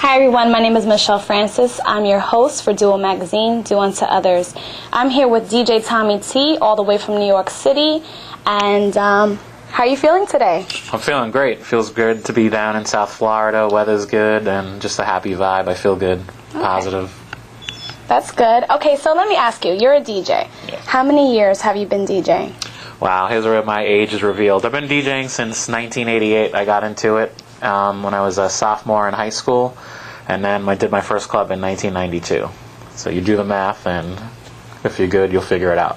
Hi everyone, my name is Michelle Francis. I'm your host for Duo Magazine, Do Unto Others. I'm here with DJ Tommy T, all the way from New York City. And how are you feeling today? I'm feeling great. It feels good to be down in South Florida. Weather's good and just a happy vibe. I feel good, positive. That's good. Okay, so let me ask you, you're a DJ. Yeah. How many years have you been DJing? Wow, here's where my age is revealed. I've been DJing since 1988. I got into it when I was a sophomore in high school, and then I did my first club in 1992. So you do the math, and if you're good, you'll figure it out.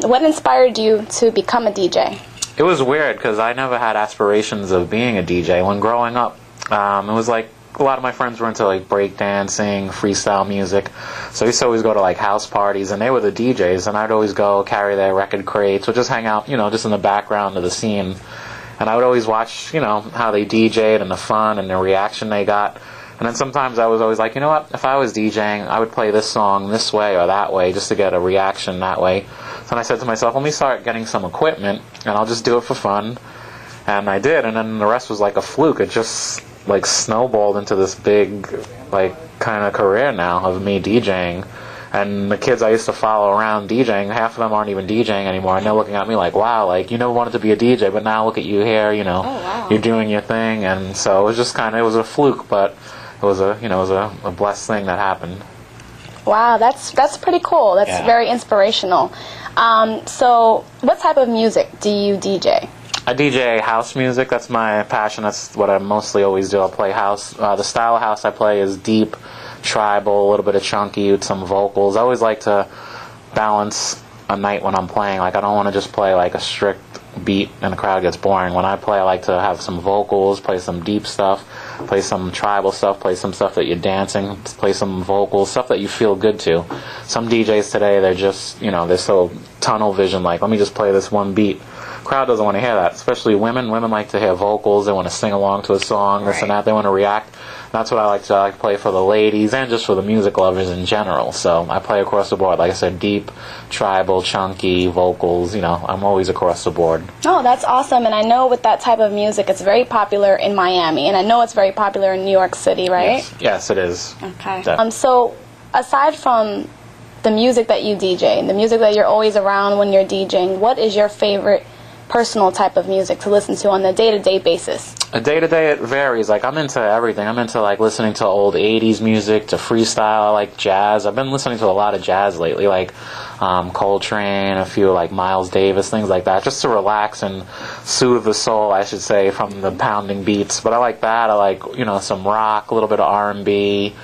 What inspired you to become a DJ? It was weird because I never had aspirations of being a DJ. When growing up, it was like a lot of my friends were into like break dancing, freestyle music. So I used to always go to like house parties, and they were the DJs, and I'd always go carry their record crates or just hang out, just in the background of the scene. And I would always watch, how they DJ'd and the fun and the reaction they got. And then sometimes I was always like, you know what, if I was DJing, I would play this song this way or that way just to get a reaction that way. So then I said to myself, let me start getting some equipment, and I'll just do it for fun. And I did, and then the rest was like a fluke. It just like snowballed into this big like kind of career now of me DJing. And the kids I used to follow around DJing, half of them aren't even DJing anymore, and they're looking at me like, wow, like you never wanted to be a DJ, but now look at you here, Oh, wow. You're doing your thing. And so it was just it was a fluke, but it was a blessed thing that happened. Wow, that's pretty cool. That's very inspirational. So what type of music do you DJ? I DJ house music. That's my passion. That's what I mostly always do. I'll play house. The style of house I play is deep, tribal, a little bit of chunky with some vocals. I always like to balance a night when I'm playing. Like I don't want to just play like a strict beat and the crowd gets boring. When I play, I like to have some vocals, play some deep stuff, play some tribal stuff, play some stuff that you're dancing, play some vocals, stuff that you feel good to. Some DJs today, they're just, they're so tunnel vision, like let me just play this one beat. Crowd doesn't want to hear that, especially women. Women like to hear vocals. They want to sing along to a song, this and that. They want to react. That's what I like to play for the ladies and just for the music lovers in general. So I play across the board. Like I said, deep, tribal, chunky, vocals. I'm always across the board. Oh, that's awesome. And I know with that type of music, it's very popular in Miami. And I know it's very popular in New York City, right? Yes, it is. Okay. So aside from the music that you DJ and the music that you're always around when you're DJing, what is your favorite personal type of music to listen to on a day-to-day basis? A day-to-day, it varies. Like, I'm into everything. I'm into, like, listening to old 80s music, to freestyle. I like jazz. I've been listening to a lot of jazz lately, like Coltrane, a few, like, Miles Davis, things like that, just to relax and soothe the soul, I should say, from the pounding beats. But I like that. I like, some rock, a little bit of R&B,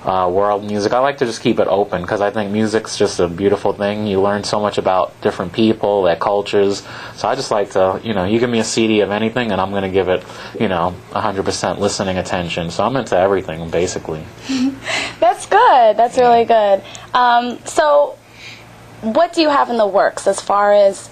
world music. I like to just keep it open because I think music's just a beautiful thing. You learn so much about different people, their cultures. So I just like to, you give me a CD of anything and I'm going to give it, 100% listening attention. So I'm into everything, basically. That's good. That's really good. So what do you have in the works as far as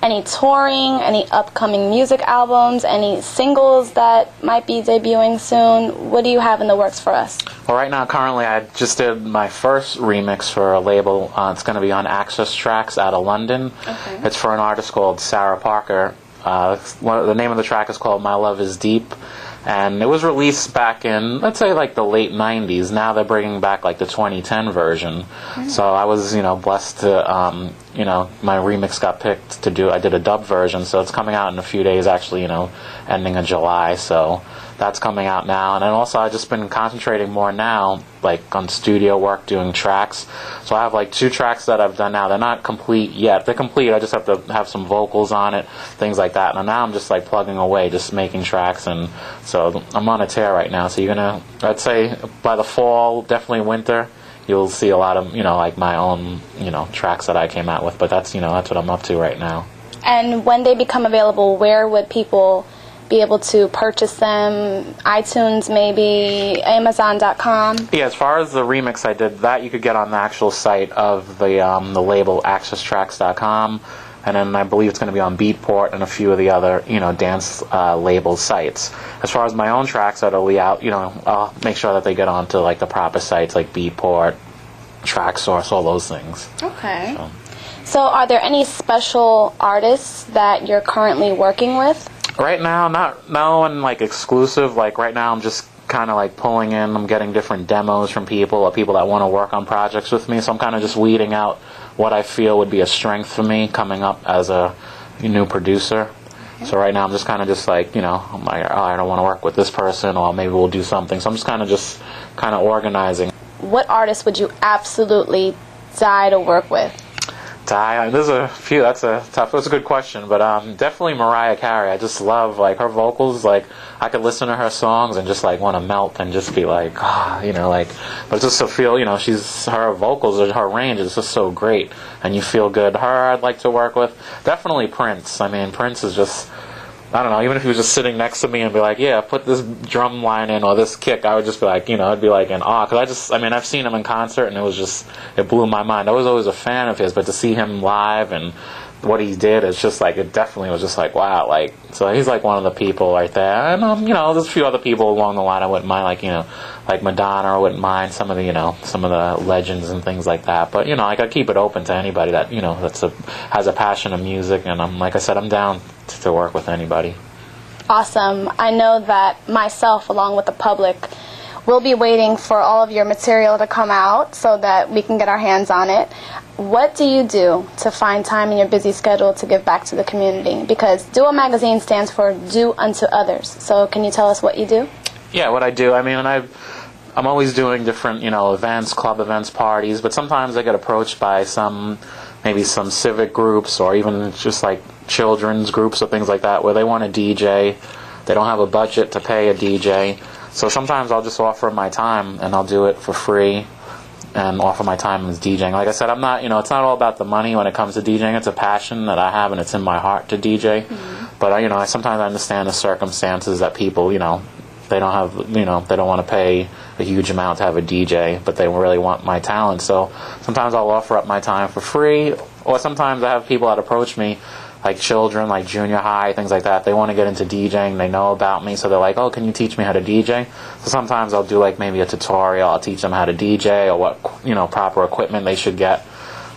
any touring, any upcoming music albums, any singles that might be debuting soon? What do you have in the works for us? Well, right now, currently, I just did my first remix for a label. It's going to be on Access Tracks out of London. Okay. It's for an artist called Sarah Parker. The name of the track is called My Love Is Deep. And it was released back in, let's say, like the late 90s. Now they're bringing back like the 2010 version. So I was, blessed to, my remix got picked to do. I did a dub version, so it's coming out in a few days, actually, ending of July. So that's coming out now. And then also I've just been concentrating more now, like on studio work, doing tracks. So I have like 2 tracks that I've done now. They're not complete yet. They're complete. I just have to have some vocals on it, things like that. And now I'm just like plugging away, just making tracks. And so I'm on a tear right now. So I'd say by the fall, definitely winter, you'll see a lot of, like my own, tracks that I came out with. But that's, that's what I'm up to right now. And when they become available, where would people be able to purchase them? iTunes, maybe Amazon.com? Yeah, as far as the remix I did, that you could get on the actual site of the label AccessTracks.com, and then I believe it's going to be on Beatport and a few of the other dance label sites. As far as my own tracks that'll be out, I'll make sure that they get onto like the proper sites like Beatport, TrackSource, all those things. Okay. So are there any special artists that you're currently working with? Right now, no one like exclusive. Like right now, I'm just kind of like pulling in, I'm getting different demos from people or people that want to work on projects with me. So I'm kind of just weeding out what I feel would be a strength for me coming up as a new producer. So right now I'm just kind of just like, I'm like, oh, I don't want to work with this person, or maybe we'll do something. So I'm just kind of organizing. What artist would you absolutely die to work with? There's a few. That's a good question, but definitely Mariah Carey. I just love like her vocals. Like I could listen to her songs and just like want to melt and just be like, but just to feel, her vocals, her range is just so great, and you feel good. Her, I'd like to work with. Definitely Prince. I mean, Prince is just, I don't know, even if he was just sitting next to me and be like, yeah, put this drum line in or this kick, I would just be like, I'd be like in awe. Because I've seen him in concert and it blew my mind. I was always a fan of his, but to see him live and what he did, it's just like, it definitely was just like, wow. Like, so he's like one of the people right there. And, there's a few other people along the line I wouldn't mind, like Madonna, I wouldn't mind some of the legends and things like that. But, I gotta keep it open to anybody that, has a passion of music. And like I said, I'm down to work with anybody. Awesome. I know that myself, along with the public, will be waiting for all of your material to come out so that we can get our hands on it. What do you do to find time in your busy schedule to give back to the community? Because Duo Magazine stands for Do Unto Others. So can you tell us what you do? Yeah, what I do, I'm always doing different, events, club events, parties, but sometimes I get approached by maybe some civic groups or even just like children's groups or things like that where they want a DJ. They don't have a budget to pay a DJ. So sometimes I'll just offer my time and I'll do it for free and offer my time as DJing. Like I said, I'm not, it's not all about the money when it comes to DJing. It's a passion that I have and it's in my heart to DJ. Mm-hmm. But, I sometimes understand the circumstances that people, they don't have, they don't want to pay a huge amount to have a DJ, but they really want my talent. So sometimes I'll offer up my time for free, or sometimes I have people that approach me, like children, like junior high, things like that. They want to get into DJing. They know about me, so they're like, oh, can you teach me how to DJ? So sometimes I'll do like maybe a tutorial. I'll teach them how to DJ or what, proper equipment they should get.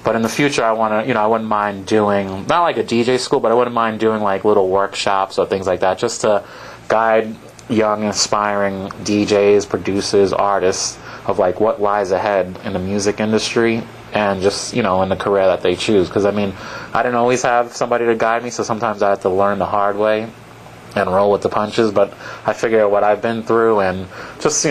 But in the future, I want to, I wouldn't mind doing, not like a DJ school, but I wouldn't mind doing like little workshops or things like that, just to guide young, aspiring DJs, producers, artists of like what lies ahead in the music industry and just, in the career that they choose. Because, I didn't always have somebody to guide me, so sometimes I had to learn the hard way and roll with the punches. But I figure what I've been through and just,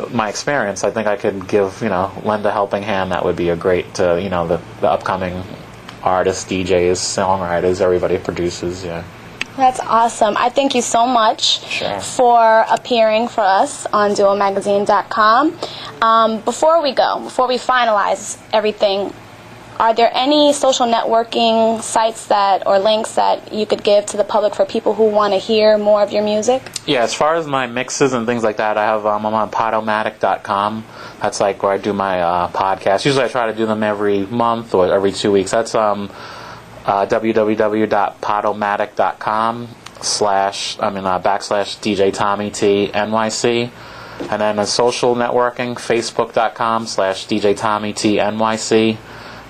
my experience, I think I could give, lend a helping hand. That would be a great, the upcoming artists, DJs, songwriters, everybody, producers, yeah. That's awesome. I thank you so much for appearing for us on duomagazine.com. Before we finalize everything, are there any social networking sites or links that you could give to the public for people who want to hear more of your music? Yeah, as far as my mixes and things like that, I'm on podomatic.com. That's like where I do my podcasts. Usually I try to do them every month or every 2 weeks. That's www.podomatic.com / djtommytnyc. And then social networking, facebook.com / djtommytnyc.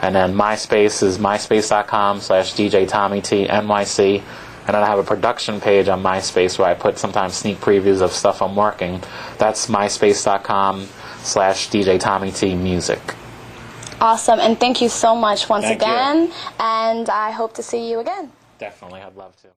And then MySpace is myspace.com / djtommytnyc. And then I have a production page on MySpace where I put sometimes sneak previews of stuff I'm working. That's myspace.com / djtommytmusic. Awesome, and thank you so much once again, and I hope to see you again. Definitely, I'd love to.